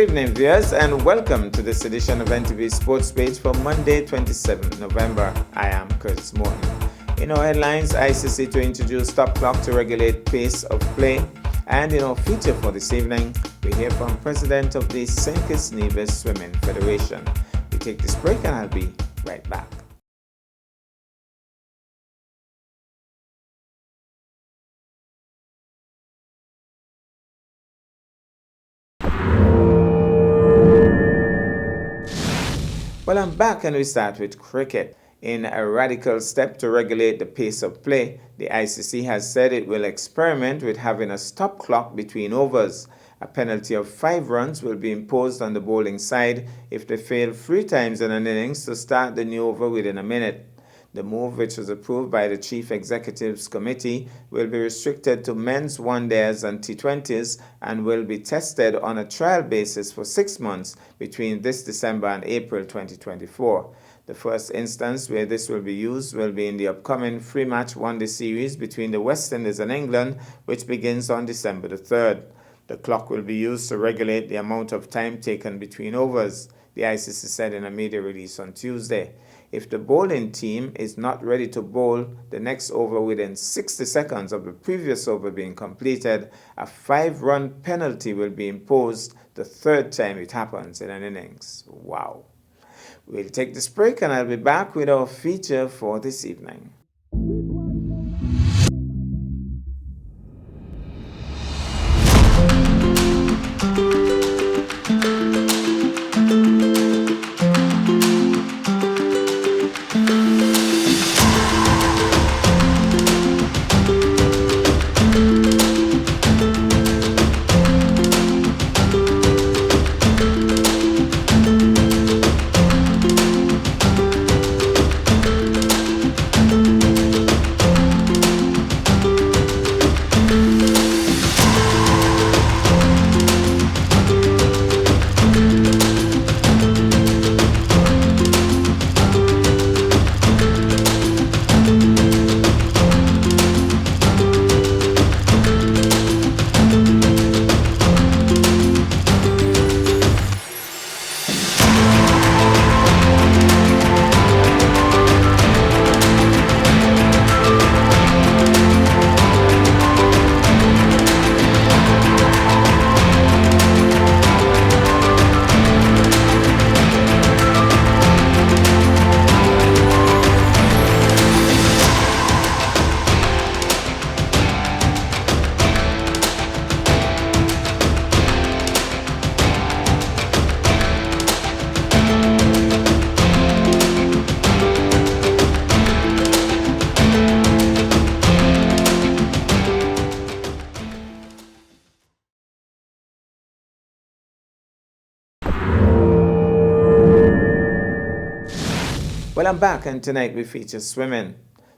evening, viewers, and welcome to this edition of NTV Sports Page for Monday, 27th November. I am Curtis Morton. In our headlines, ICC to introduce stop clock to regulate pace of play. And in our feature for this evening, we hear from President of the St. Kitts Nevis Swimming Federation. We take this break and I'll be right back. Well, I'm back and we start with cricket. In a radical step to regulate the pace of play, the ICC has said it will experiment with having a stop clock between overs. A penalty of 5 runs will be imposed on the bowling side if they fail 3 times in an innings to start the new over within a minute. The move, which was approved by the Chief Executive's Committee, will be restricted to men's one-days and T20s and will be tested on a trial basis for 6 months between this December and April 2024. The first instance where this will be used will be in the upcoming 3-match one-day series between the West Indies and England, which begins on December the 3rd. The clock will be used to regulate the amount of time taken between overs, the ICC said in a media release on Tuesday. If the bowling team is not ready to bowl the next over within 60 seconds of the previous over being completed, a 5-run penalty will be imposed the 3rd time it happens in an innings. Wow. We'll take this break and I'll be back with our feature for this evening. Well, I'm back, and tonight we feature swimming.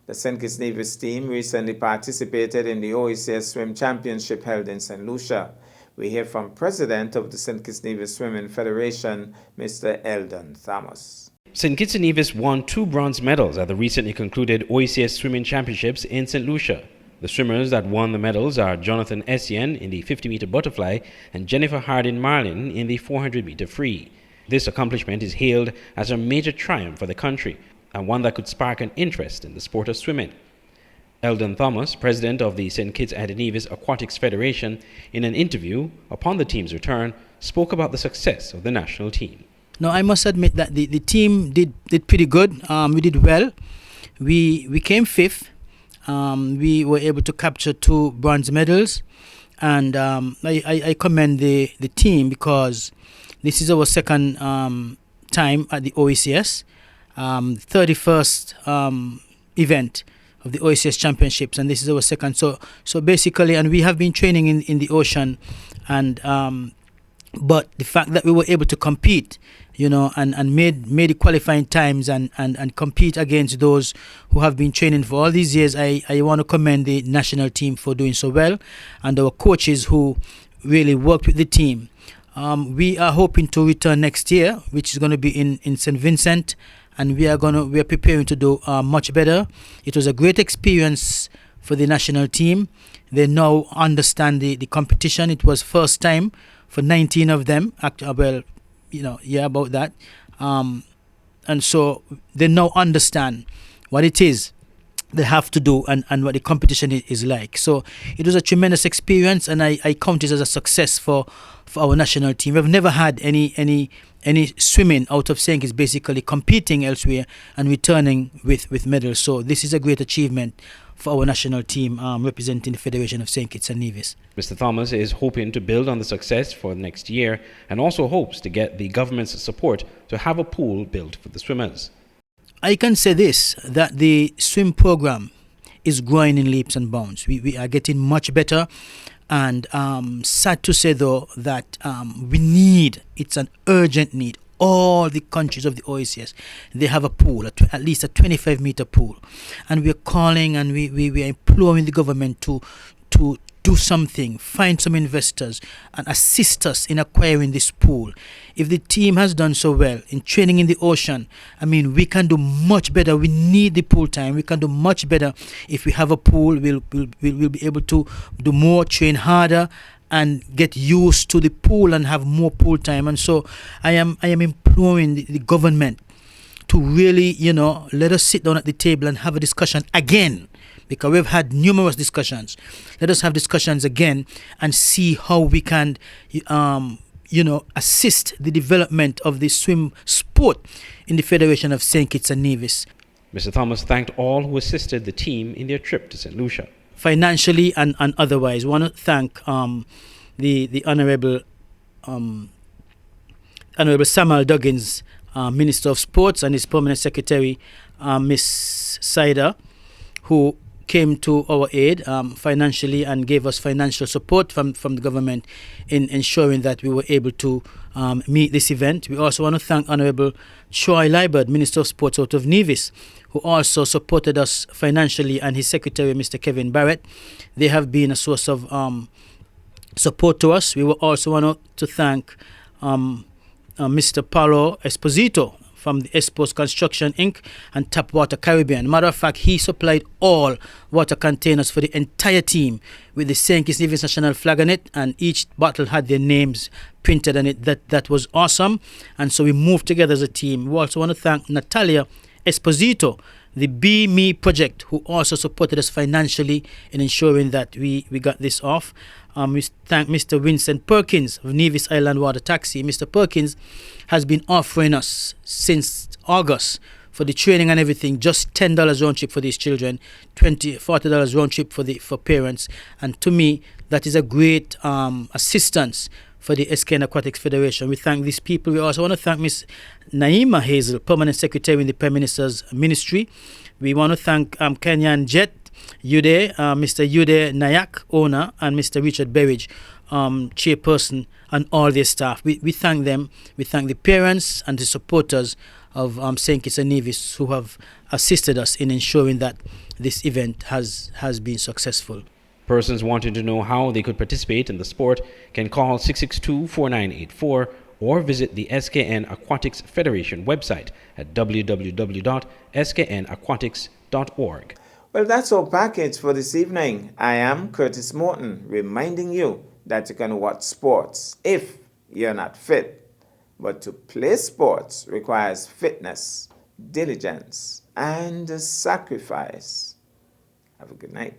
The St. Kitts Nevis team recently participated in the OECS Swim Championship held in St. Lucia. We hear from President of the St. Kitts Nevis Swimming Federation, Mr. Eldon Thomas. St. Kitts Nevis won 2 bronze medals at the recently concluded OECS Swimming Championships in St. Lucia. The swimmers that won the medals are Jonathan Essien in the 50-meter butterfly and Jennifer Hardin Marlin in the 400-meter free. This accomplishment is hailed as a major triumph for the country and one that could spark an interest in the sport of swimming. Eldon Thomas, president of the St. Kitts and Nevis Aquatics Federation, in an interview upon the team's return, spoke about the success of the national team. No, I must admit that the team did pretty good. We did well. We came 5th. We were able to capture 2 bronze medals, and I commend the team because this is our second time at the OECS, 31st event of the OECS Championships, and this is our second. So basically, and we have been training in the ocean, and but the fact that we were able to compete, and made the qualifying times and compete against those who have been training for all these years, I want to commend the national team for doing so well, and our coaches who really worked with the team. We are hoping to return next year, which is going to be in St. Vincent, and we are preparing to do much better. It was a great experience for the national team. They now understand the competition. It was first time for 19 of them. Well, about that. And so they now understand what it is they have to do and what the competition is like. So it was a tremendous experience, and I count it as a success for our national team. We've never had any swimming out of St. Kitts basically competing elsewhere and returning with medals. So this is a great achievement for our national team representing the Federation of St. Kitts and Nevis. Mr. Thomas is hoping to build on the success for next year and also hopes to get the government's support to have a pool built for the swimmers. I can say this, that the swim program is growing in leaps and bounds. We are getting much better, and sad to say though that it's an urgent need. All the countries of the OECS, they have a pool, at least a 25-meter pool, and we're calling and we are imploring the government to do something, find some investors and assist us in acquiring this pool. If the team has done so well in training in the ocean, we can do much better. We need the pool time. We can do much better if we have a pool. We'll be able to do more, train harder, and get used to the pool and have more pool time. And so I am imploring the government to really, let us sit down at the table and have a discussion again, because we've had numerous discussions. Let us have discussions again and see how we can, assist the development of the swim sport in the Federation of St. Kitts and Nevis. Mr. Thomas thanked all who assisted the team in their trip to St. Lucia. Financially and otherwise. I want to thank the Honourable Samuel Duggins, Minister of Sports, and his Permanent Secretary, Miss Saida, who came to our aid financially and gave us financial support from the government in ensuring that we were able to meet this event. We also want to thank Honourable Troy Liburd, Minister of Sports out of Nevis, who also supported us financially, and his secretary, Mr. Kevin Barrett. They have been a source of support to us. We will also want to thank Mr. Paulo Esposito from the Espos Construction Inc. and Tap Water Caribbean. Matter of fact, he supplied all water containers for the entire team with the St. Kitts Nevis national flag on it, and each bottle had their names printed on it. That was awesome, and so we moved together as a team. We also want to thank Natalia Esposito, the Be Me project, who also supported us financially in ensuring that we got this off. We thank Mr. Vincent Perkins of Nevis Island Water Taxi. Mr. Perkins has been offering us since August for the training and everything, just $10 round trip for these children, $40 round trip for parents. And to me, that is a great assistance for the SKN Aquatics Federation. We thank these people. We also want to thank Miss Naima Hazel, Permanent Secretary in the Prime Minister's Ministry. We want to thank Kenyan Jet, Mr. Yude Nayak, owner, and Mr. Richard Berridge, chairperson, and all their staff. We thank them. We thank the parents and the supporters of St. Kitts and Nevis who have assisted us in ensuring that this event has been successful. Persons wanting to know how they could participate in the sport can call 662-4984 or visit the SKN Aquatics Federation website at www.sknaquatics.org. Well, that's our package for this evening. I am Curtis Morton, reminding you that you can watch sports if you're not fit. But to play sports requires fitness, diligence, and sacrifice. Have a good night.